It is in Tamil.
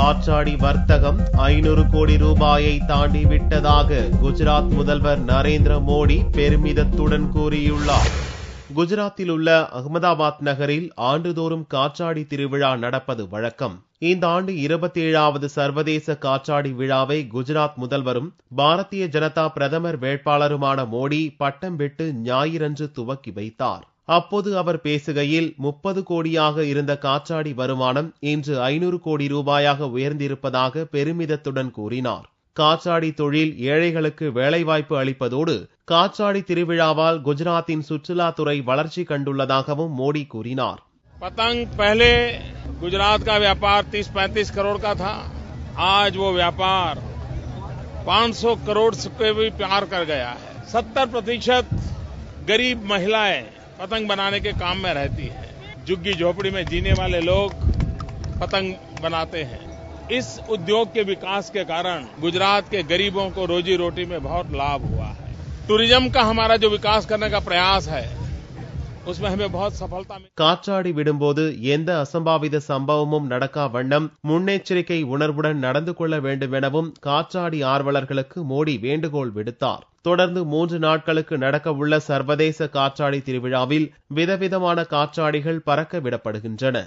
காற்றாடி வர்த்தகம் 500 கோடி ரூபாயை தாண்டி விட்டதாக குஜராத் முதல்வர் நரேந்திர மோடி பெருமிதத்துடன் கூறியுள்ளார். குஜராத்தில் உள்ள அகமதாபாத் நகரில் ஆண்டுதோறும் காற்றாடி திருவிழா நடப்பது வழக்கம். இந்த ஆண்டு 27வது சர்வதேச காற்றாடி விழாவை குஜராத் முதல்வரும் பாரதிய ஜனதா பிரதமர் வேட்பாளருமான மோடி பட்டம் விட்டு ஞாயிறன்று துவக்கி வைத்தார். அப்போது அவர் பேசுகையில் 30 கோடியாக இருந்த காற்றாடி வருமானம் இன்று 500 கோடி ரூபாயாக உயர்ந்திருப்பதாக பெருமிதத்துடன் கூறினார். காற்றாடி தொழில் ஏழைகளுக்கு வேலைவாய்ப்பு அளிப்பதோடு காற்றாடி திருவிழாவால் குஜராத்தின் சுற்றுலாத்துறை வளர்ச்சி கண்டுள்ளதாகவும் மோடி கூறினார். पतंग पहले गुजरात का व्यापार 30-35 करोड़ का था. आज वो व्यापार 500 करोड़ से भी पार कर गया है. 70% गरीब महिलाएं पतंग बनाने के काम में रहती हैं. झुग्गी झोपड़ी में जीने वाले लोग पतंग बनाते हैं. इस उद्योग के विकास के कारण गुजरात के गरीबों को रोजी रोटी में बहुत लाभ हुआ है. टूरिज्म का हमारा जो विकास करने का प्रयास है उसमें हमें बहुत सफलता मिली. காற்றாடி விடும்போது எந்த அசம்பாவித சம்பவமும் நடக்கா வண்ணம் முன்னெச்சரிக்கை உணர்வுடன் நடந்து கொள்ள வேண்டும் எனவும் காற்றாடி ஆர்வலர்களுக்கு மோடி வேண்டுகோள் விடுத்தார். தொடர்ந்து 3 நாட்களுக்கு நடக்க உள்ள சர்வதேச காற்றாடி திருவிழாவில் விதவிதமான காற்றாடிகள் பறக்க விடப்படுகின்றன.